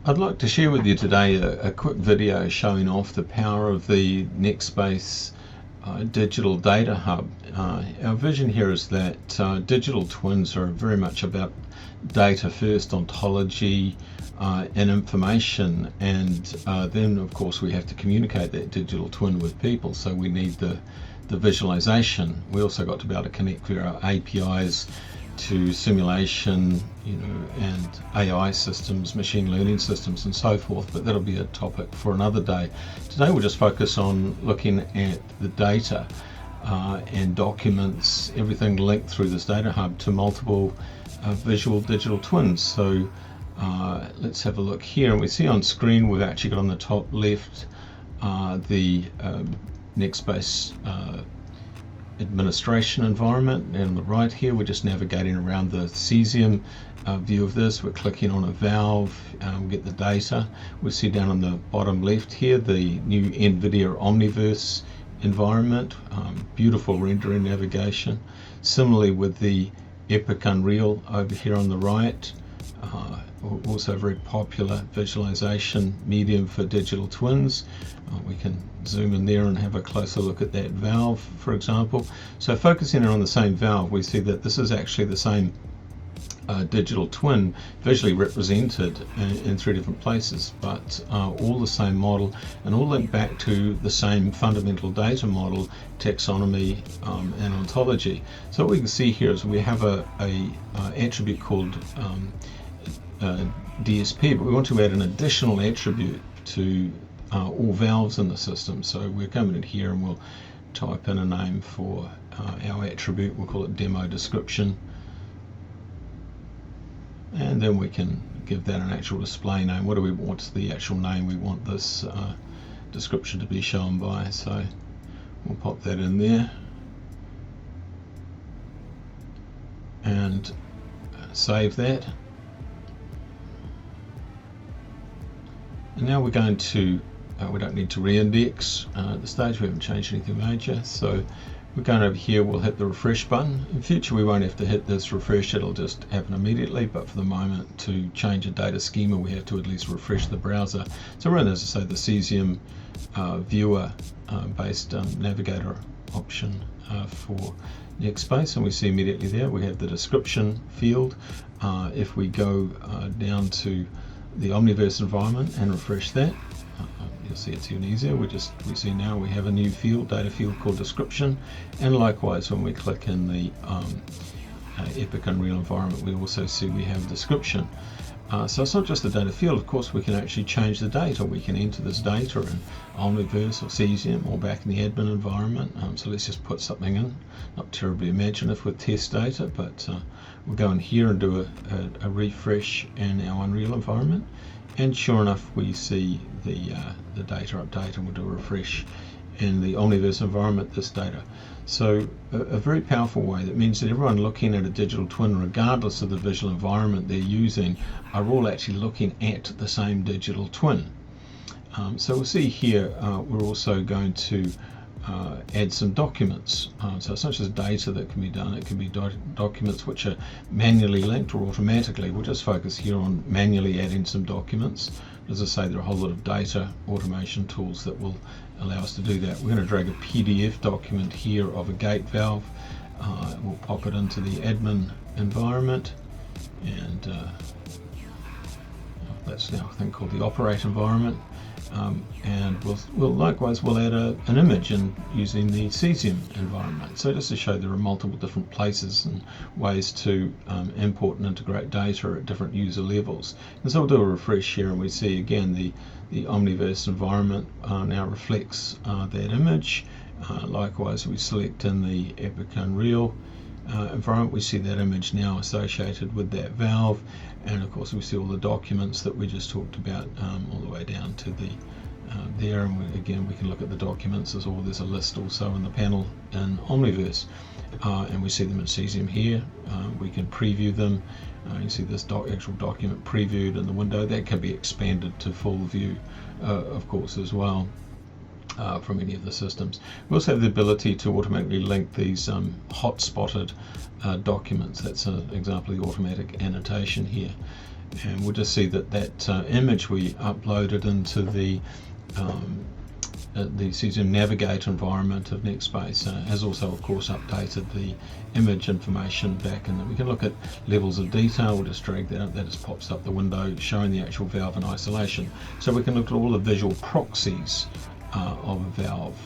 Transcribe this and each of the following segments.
I'd like to share with you today a quick video showing off the power of the Nextspace digital data hub. Our vision here is that digital twins are very much about data first, ontology and information, and then of course we have to communicate that digital twin with people, so we need the visualization. We also got to be able to connect through our APIs to simulation, and AI systems, machine learning systems and so forth, but that'll be a topic for another day. Today we'll just focus on looking at the data and documents, everything linked through this data hub to multiple visual digital twins. So let's have a look here, and we see on screen we've actually got on the top left the Nextspace administration environment, and on the right here we're just navigating around the cesium view of this. We're clicking on a valve, we get the data. We see down on the bottom left here the new NVIDIA Omniverse environment, beautiful rendering navigation. Similarly with the Epic Unreal over here on the right, also a very popular visualization medium for digital twins. We can zoom in there and have a closer look at that valve, for example. So focusing in on the same valve, we see that this is actually the same digital twin visually represented in three different places, but all the same model and all linked back to the same fundamental data model, taxonomy and ontology. So what we can see here is we have a attribute called DSP, but we want to add an additional attribute to all valves in the system. So we're coming in here and we'll type in a name for our attribute. We'll call it demo description, and then we can give that an actual display name. What do we want? What's the actual name we want this description to be shown by? So we'll pop that in there and save that. And now we're going to, we don't need to re-index at this stage, we haven't changed anything major. So we're going over here, we'll hit the refresh button. In future we won't have to hit this refresh, it'll just happen immediately, but for the moment to change a data schema we have to at least refresh the browser. So we're in, as I say, the cesium viewer based navigator option for Nextspace, and we see immediately there we have the description field. If we go down to the Omniverse environment and refresh that, you'll see it's even easier. We see now we have a new field, data field called description, and likewise when we click in the Epic Unreal environment we also see we have description. So it's not just the data field, of course we can actually change the data. We can enter this data in Omniverse or Cesium or back in the admin environment. So let's just put something in, not terribly imaginative with test data, but we'll go in here and do a refresh in our Unreal environment, and sure enough we see the data update, and we'll do a refresh in the Omniverse environment, this data. So a very powerful way that means that everyone looking at a digital twin, regardless of the visual environment they're using, are all actually looking at the same digital twin. So we'll see here we're also going to add some documents. So it's not just data that can be done, it can be documents which are manually linked or automatically. We'll just focus here on manually adding some documents. As I say, there are a whole lot of data automation tools that will allow us to do that. We're going to drag a PDF document here of a gate valve. We'll pop it into the admin environment, and that's now a thing called the operate environment. And we'll likewise add an image using the cesium environment. So just to show there are multiple different places and ways to import and integrate data at different user levels. And so we'll do a refresh here, and we see again the Omniverse environment now reflects that image. Likewise we select in the Epic Unreal environment, we see that image now associated with that valve, and of course we see all the documents that we just talked about all the way down to the there, and again we can look at the documents. There's a list also in the panel in Omniverse, and we see them in Cesium here. We can preview them. You see this actual document previewed in the window. That can be expanded to full view of course as well. From any of the systems. We also have the ability to automatically link these hot-spotted documents. That's an example of the automatic annotation here. and we'll just see that image we uploaded into the Cesium Navigator environment of Nextspace has also, of course, updated the image information back, and we can look at levels of detail. We'll just drag that up. That just pops up the window showing the actual valve in isolation. So we can look at all the visual proxies of a valve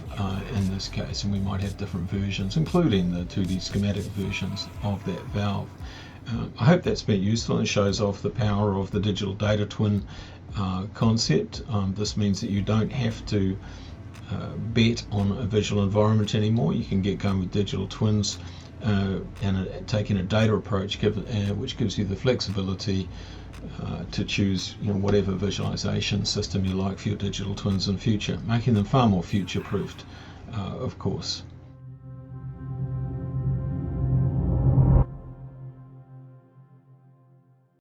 in this case, and we might have different versions, including the 2D schematic versions of that valve. I hope that's been useful and shows off the power of the digital data twin concept. This means that you don't have to bet on a visual environment anymore. You can get going with digital twins and taking a data approach, which gives you the flexibility to choose whatever visualization system you like for your digital twins in future, making them far more future-proofed, of course.